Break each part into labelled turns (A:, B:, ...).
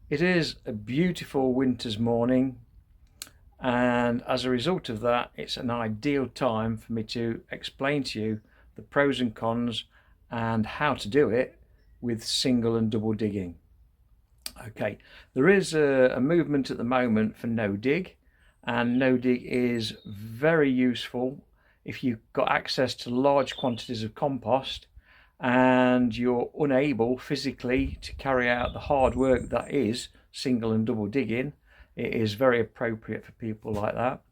A: It is a beautiful winter's morning, and as a result of that, it's an ideal time for me to explain to you the pros and cons and how to do it with single and double digging. Okay, there is a movement at the moment for no dig, and no dig is very useful if you've got access to large quantities of compost and you're unable physically to carry out the hard work that is single and double digging. It is very appropriate for people like that.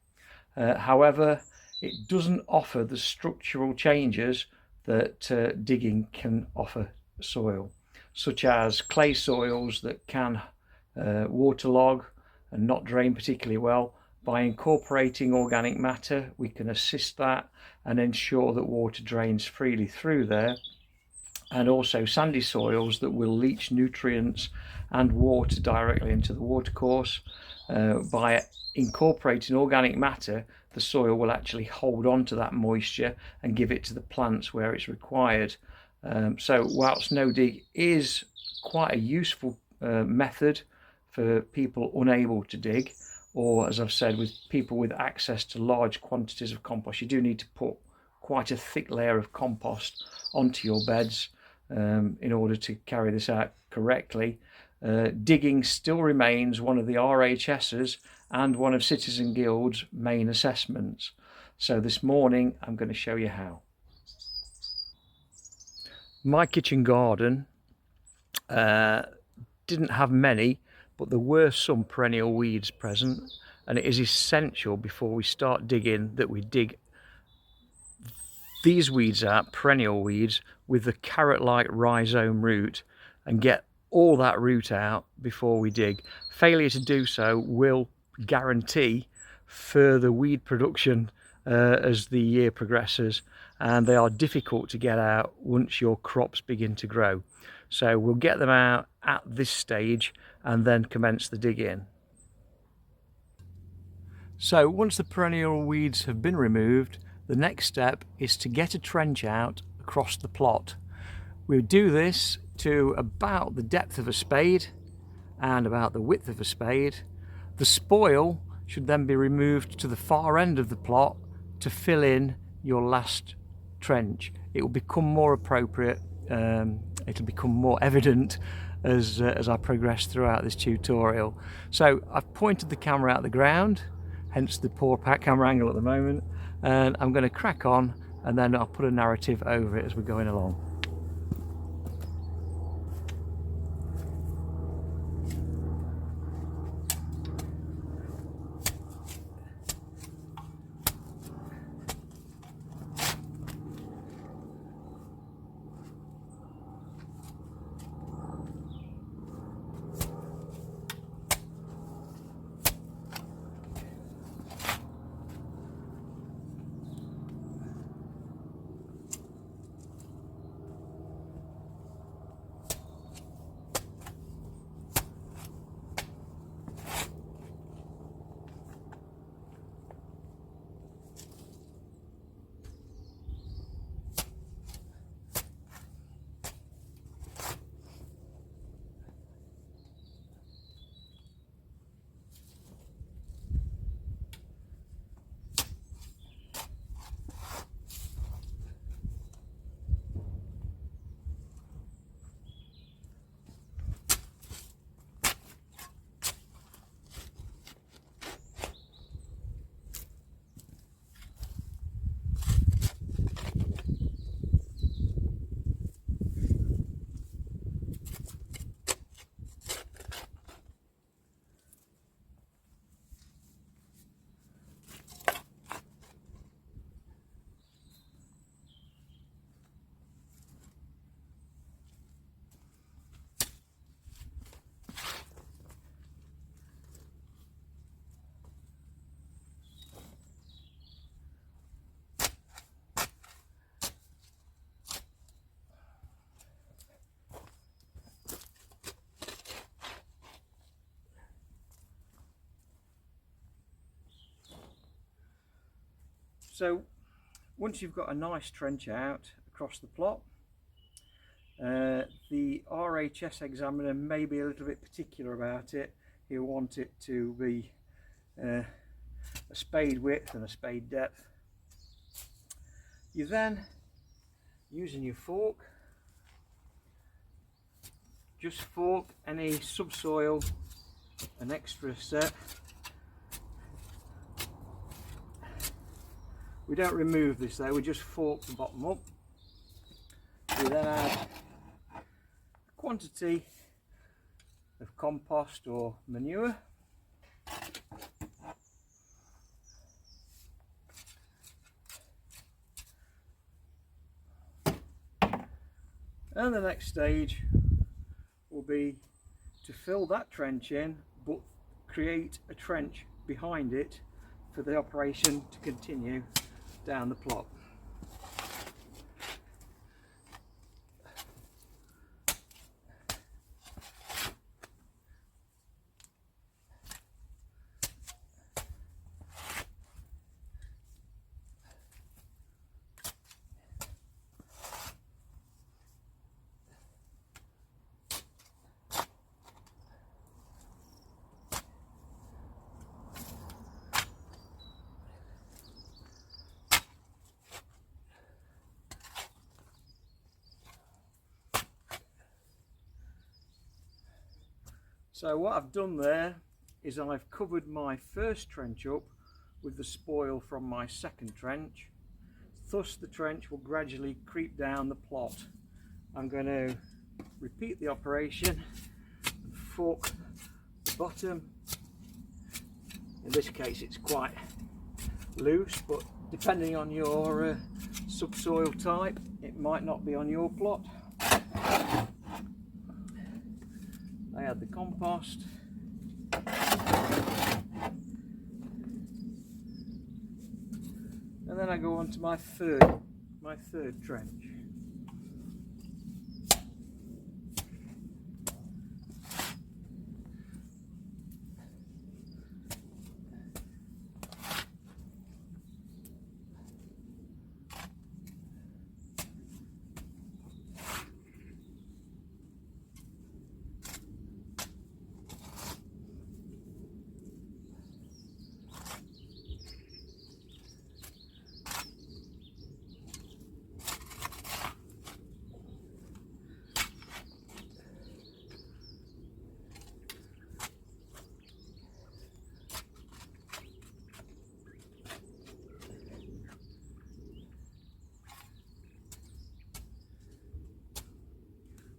A: However, it doesn't offer the structural changes that digging can offer soil, such as clay soils that can waterlog and not drain particularly well. By incorporating organic matter, we can assist that and ensure that water drains freely through there, and also sandy soils that will leach nutrients and water directly into the watercourse. By incorporating organic matter, the soil will actually hold on to that moisture and give it to the plants where it's required. So whilst no dig is quite a useful method for people unable to dig, or as I've said, with people with access to large quantities of compost, you do need to put quite a thick layer of compost onto your beds in order to carry this out correctly. Digging still remains one of the RHS's and one of Citizen Guild's main assessments. So this morning I'm going to show you how. My kitchen garden didn't have many, but there were some perennial weeds present, and it is essential before we start digging that we dig these weeds out, perennial weeds, with the carrot-like rhizome root, and get all that root out before we dig. Failure to do so will guarantee further weed production as the year progresses, and they are difficult to get out once your crops begin to grow. So we'll get them out at this stage and then commence the digging. So once the perennial weeds have been removed, the next step is to get a trench out across the plot. We do this to about the depth of a spade and about the width of a spade. The spoil should then be removed to the far end of the plot to fill in your last trench. It will become more appropriate, it'll become more evident as I progress throughout this tutorial. So I've pointed the camera out the ground, hence the poor camera angle at the moment, and I'm going to crack on and then I'll put a narrative over it as we're going along. So once you've got a nice trench out across the plot, The RHS examiner may be a little bit particular about it. He'll want it to be a spade width and a spade depth. You then, using your fork, just fork any subsoil an extra set. We don't remove this though, we just fork the bottom up. We then add a quantity of compost or manure. And the next stage will be to fill that trench in, but create a trench behind it for the operation to continue down the plot. So what I've done there is I've covered my first trench up with the spoil from my second trench. Thus the trench will gradually creep down the plot. I'm going to repeat the operation and fork the bottom. In this case it's quite loose, but depending on your subsoil type, it might not be on your plot. I add the compost, and then I go on to my third trench.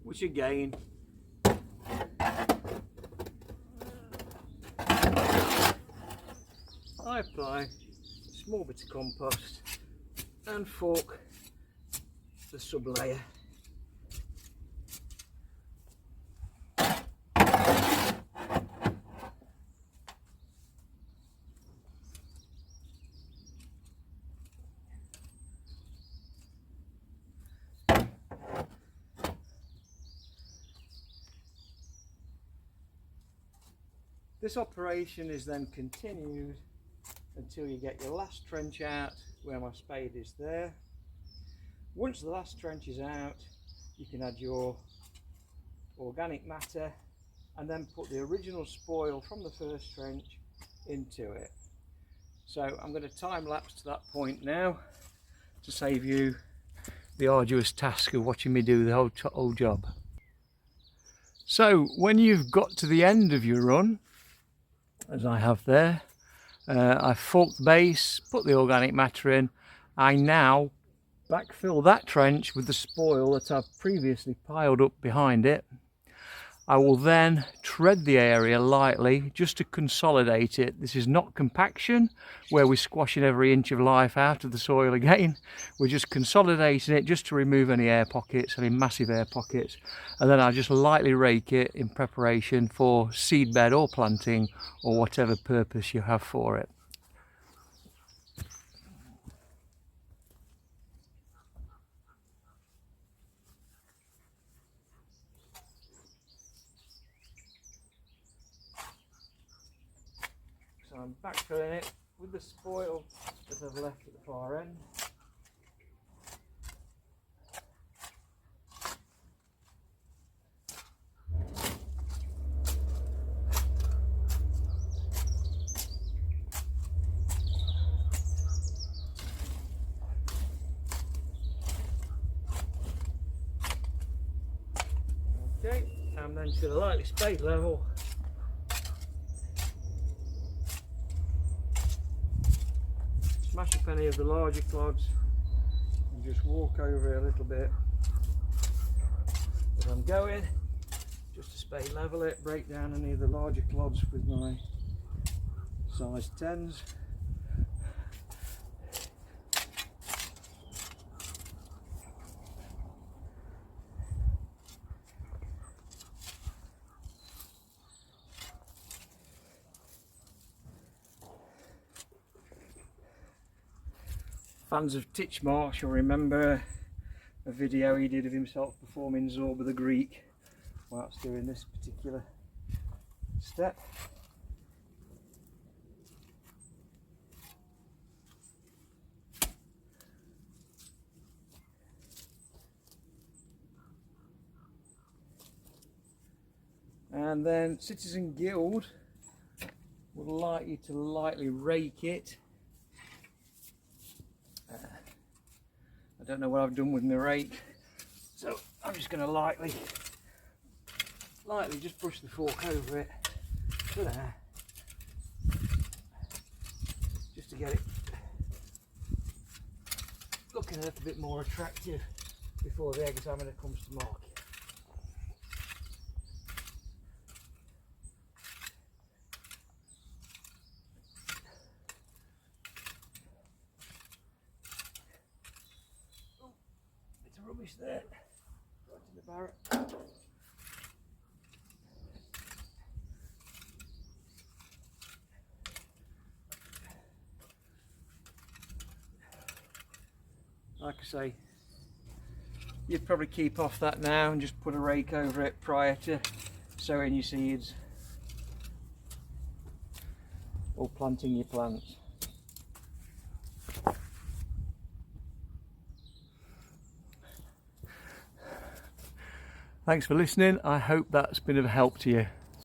A: Which again, I apply a small bit of compost and fork the sub layer. This operation is then continued until you get your last trench out, where my spade is there. Once the last trench is out, you can add your organic matter and then put the original spoil from the first trench into it. So I'm going to time lapse to that point now to save you the arduous task of watching me do the whole job. So when you've got to the end of your run, as I have there, I've forked the base, put the organic matter in. I now backfill that trench with the spoil that I've previously piled up behind it. I will then tread the area lightly just to consolidate it. This is not compaction, where we're squashing every inch of life out of the soil again. We're just consolidating it just to remove any air pockets, any massive air pockets. And then I'll just lightly rake it in preparation for seed bed or planting or whatever purpose you have for it. So I'm backfilling it with the spoil that I've left at the far end. and then just going to lightly spade level. Smash up any of the larger clods and just walk over it a little bit as I'm going, just to spade level it, break down any of the larger clods with my size 10s. Fans of Titchmarsh will remember a video he did of himself performing Zorba the Greek whilst doing this particular step. And then Citizen Guild would like you to lightly rake it. I don't know what I've done with my rake, so I'm just going to lightly just brush the fork over it to there, just to get it looking a little bit more attractive before the examiner comes to mark it. Rubbish there, right in the barrel. Like I say, you'd probably keep off that now and just put a rake over it prior to sowing your seeds or planting your plants. Thanks for listening. I hope that's been of help to you.